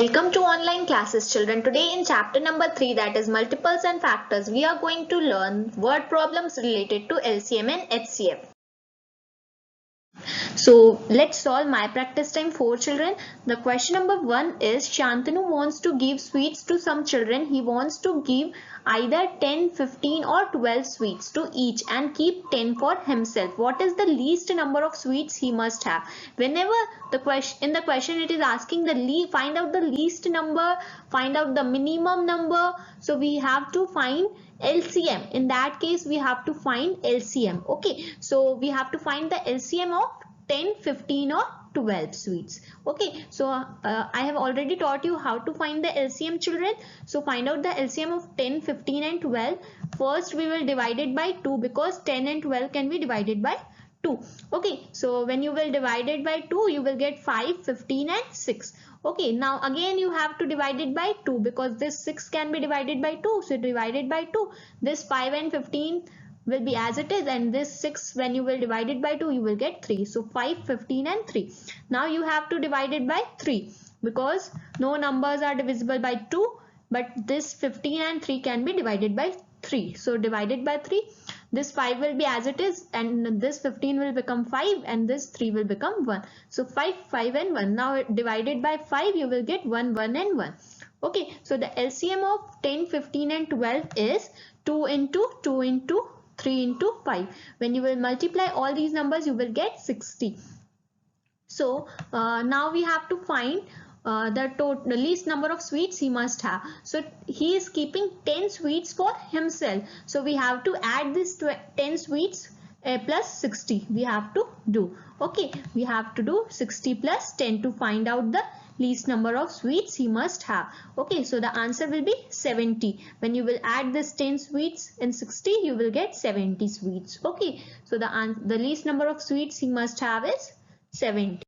Welcome to online classes, children. Today in chapter number 3, that is multiples and factors, we are going to learn word problems related to LCM and HCM. So let's solve my practice time 4, children. The question number 1 is Shantanu wants to give sweets to some children. He wants to give either 10, 15 or 12 sweets to each and keep 10 for himself. What is the least number of sweets he must have? Whenever the question it is asking find out the least number, find out the minimum number. So we have to find LCM. In that case we have to find LCM. Okay, so we have to find the LCM of 10, 15 or 12 sweets. Okay, so I have already taught you how to find the LCM, children. So find out the LCM of 10, 15 and 12. First we will divide it by 2 because 10 and 12 can be divided by 2. Okay, so when you will divide it by 2, you will get 5, 15 and 6. Okay, now again you have to divide it by 2 because this 6 can be divided by 2. So divide it by 2. This 5 and 15 will be as it is, and this 6 when you will divide it by 2 you will get 3. So 5, 15 and 3. Now you have to divide it by 3 because no numbers are divisible by 2, but this 15 and 3 can be divided by 3. So divided by 3, this 5 will be as it is and this 15 will become 5 and this 3 will become 1. So 5, 5 and 1. Now divided by 5 you will get 1, 1 and 1. Okay, so the LCM of 10, 15 and 12 is 2 into 2 into 3 into 5. When you will multiply all these numbers you will get 60. So now we have to find the least number of sweets he must have. So he is keeping 10 sweets for himself. So we have to add this 10 sweets plus 60 we have to do. Okay, we have to do 60 plus 10 to find out the least number of sweets he must have. Okay, so the answer will be 70. When you will add this 10 sweets in 60 you will get 70 sweets. Okay, so the least number of sweets he must have is 70.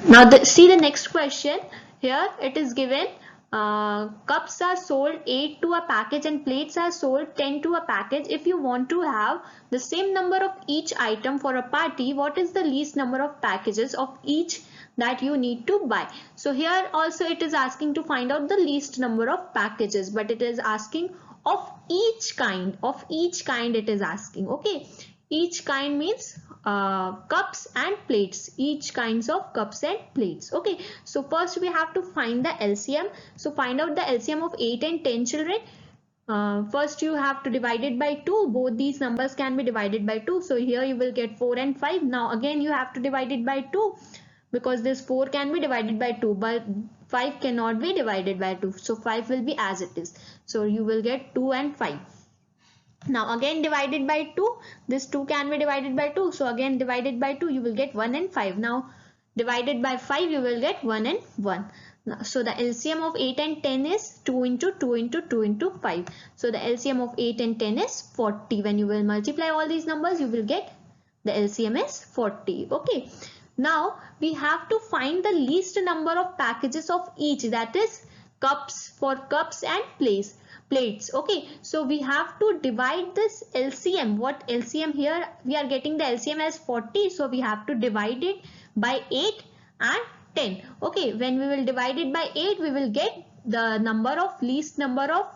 Now see the next question. Here it is given cups are sold 8 to a package and plates are sold 10 to a package. If you want to have the same number of each item for a party, what is the least number of packages of each that you need to buy? So here also it is asking to find out the least number of packages, but it is asking of each kind. Of each kind it is asking. Okay, each kind means cups and plates, each kinds of cups and plates. Okay, so first we have to find the LCM. So find out the LCM of 8 and 10, children. First you have to divide it by 2. Both these numbers can be divided by 2. So here you will get 4 and 5. Now again you have to divide it by 2 because this 4 can be divided by 2 but 5 cannot be divided by 2. So 5 will be as it is. So you will get 2 and 5. Now again divided by 2, this 2 can be divided by 2. So again divided by 2 you will get 1 and 5. Now divided by 5 you will get 1 and 1. Now, so the LCM of 8 and 10 is 2 into 2 into 2 into 5. So the LCM of 8 and 10 is 40. When you will multiply all these numbers you will get the LCM is 40. Okay. Now we have to find the least number of packages of each, that is cups for cups and plates. Okay, so we have to divide this LCM. What LCM here? We are getting the LCM as 40, so we have to divide it by 8 and 10. Okay, when we will divide it by 8 we will get the number of least number of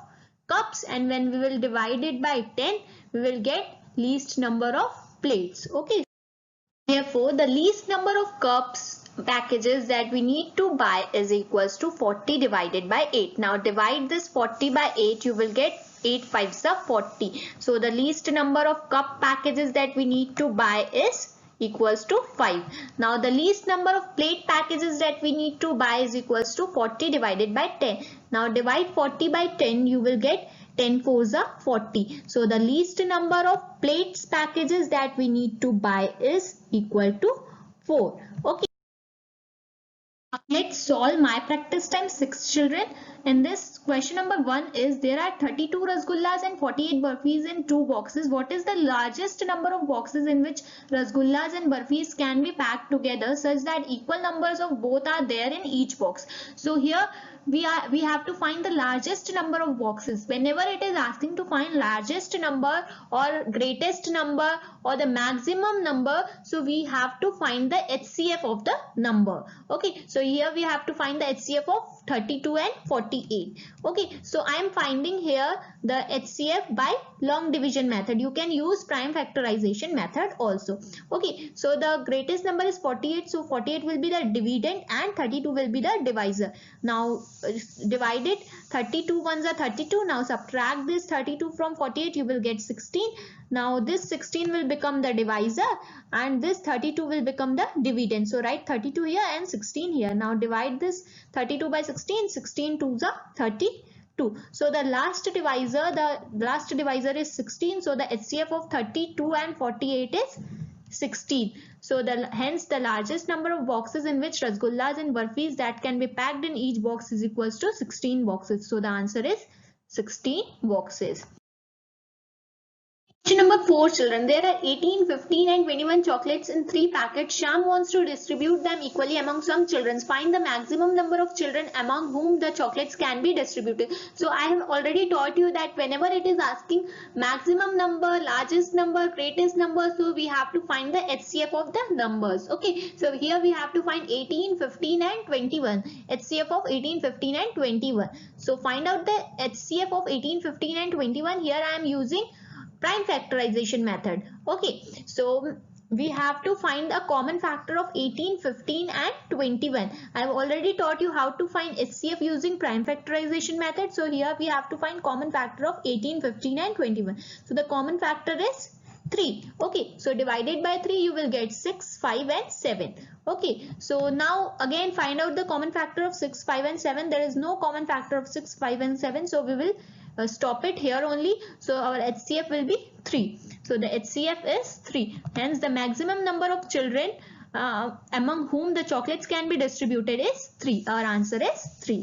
cups, and when we will divide it by 10 we will get least number of plates. Okay, therefore the least number of cups packages that we need to buy is equals to 40 divided by 8. Now divide this 40 by 8, you will get 8 5s are 40. So the least number of cup packages that we need to buy is equals to 5. Now the least number of plate packages that we need to buy is equals to 40 divided by 10. Now divide 40 by 10, you will get 10 4s are 40. So the least number of plates packages that we need to buy is equal to 4. Okay. Let's solve my practice time 6, children. In this question number 1 is there are 32 rasgullas and 48 burfis in 2 boxes. What is the largest number of boxes in which rasgullas and burfis can be packed together such that equal numbers of both are there in each box? So here we have to find the largest number of boxes. Whenever it is asking to find largest number or greatest number or the maximum number, so we have to find the HCF of the number. Okay, so here we have to find the HCF of 32 and 48. Okay, so I am finding here the HCF by long division method. You can use prime factorization method also. Okay, so the greatest number is 48, so 48 will be the dividend and 32 will be the divisor. Now divide it, 32 ones are 32. Now subtract this 32 from 48, you will get 16. Now this 16 will become the divisor and this 32 will become the dividend. So write 32 here and 16 here. Now divide this 32 by 16, 16 2s are 32. So the last divisor is 16. So the HCF of 32 and 48 is 16. So hence the largest number of boxes in which rasgullas and burfis that can be packed in each box is equals to 16 boxes. So the answer is 16 boxes. Question number 4, children. There are 18, 15 and 21 chocolates in 3 packets. Shyam wants to distribute them equally among some children. Find the maximum number of children among whom the chocolates can be distributed. So I have already taught you that whenever it is asking maximum number, largest number, greatest number, so we have to find the HCF of the numbers. Okay, so here we have to find 18, 15 and 21. HCF of 18, 15 and 21. So find out the HCF of 18, 15 and 21. Here I am using prime factorization method. Okay, so we have to find a common factor of 18, 15 and 21. I have already taught you how to find HCF using prime factorization method. So here we have to find common factor of 18, 15 and 21. So the common factor is 3. Okay, so divided by 3 you will get 6, 5 and 7. Okay, so now again find out the common factor of 6, 5 and 7. There is no common factor of 6, 5 and 7. So we will stop it here only. So our HCF will be 3. So the HCF is 3. Hence the maximum number of children among whom the chocolates can be distributed is 3. Our answer is 3.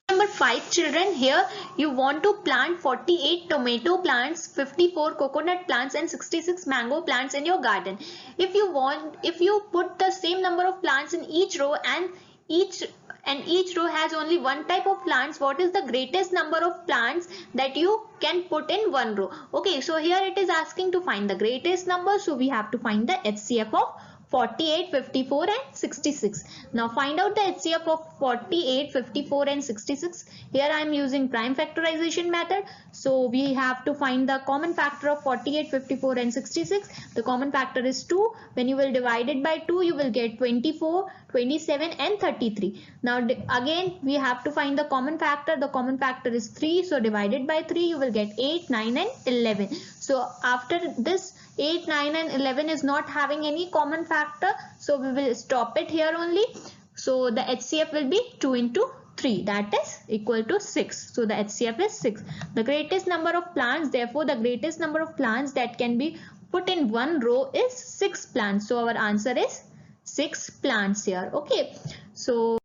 Number 5, children. Here you want to plant 48 tomato plants, 54 coconut plants and 66 mango plants in your garden. If you put the same number of plants in each row and each row has only one type of plants, what is the greatest number of plants that you can put in one row? Okay, so here it is asking to find the greatest number, so we have to find the HCF of 48, 54 and 66. Now find out the HCF of 48, 54 and 66. Here I am using prime factorization method. So we have to find the common factor of 48, 54 and 66. The common factor is 2. When you will divide it by 2, you will get 24, 27 and 33. Now again we have to find the common factor. The common factor is 3. So divided by 3, you will get 8, 9 and 11. So after this 8, 9 and 11 is not having any common factor, so we will stop it here only. So the HCF will be 2 into 3, that is equal to 6. So the HCF is 6. The greatest number of plants, therefore the greatest number of plants that can be put in one row is 6 plants. So our answer is 6 plants here. Okay, so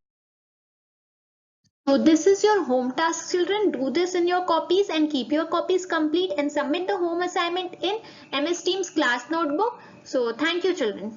this is your home task, children. Do this in your copies and keep your copies complete and submit the home assignment in MS Teams class notebook. So thank you, children.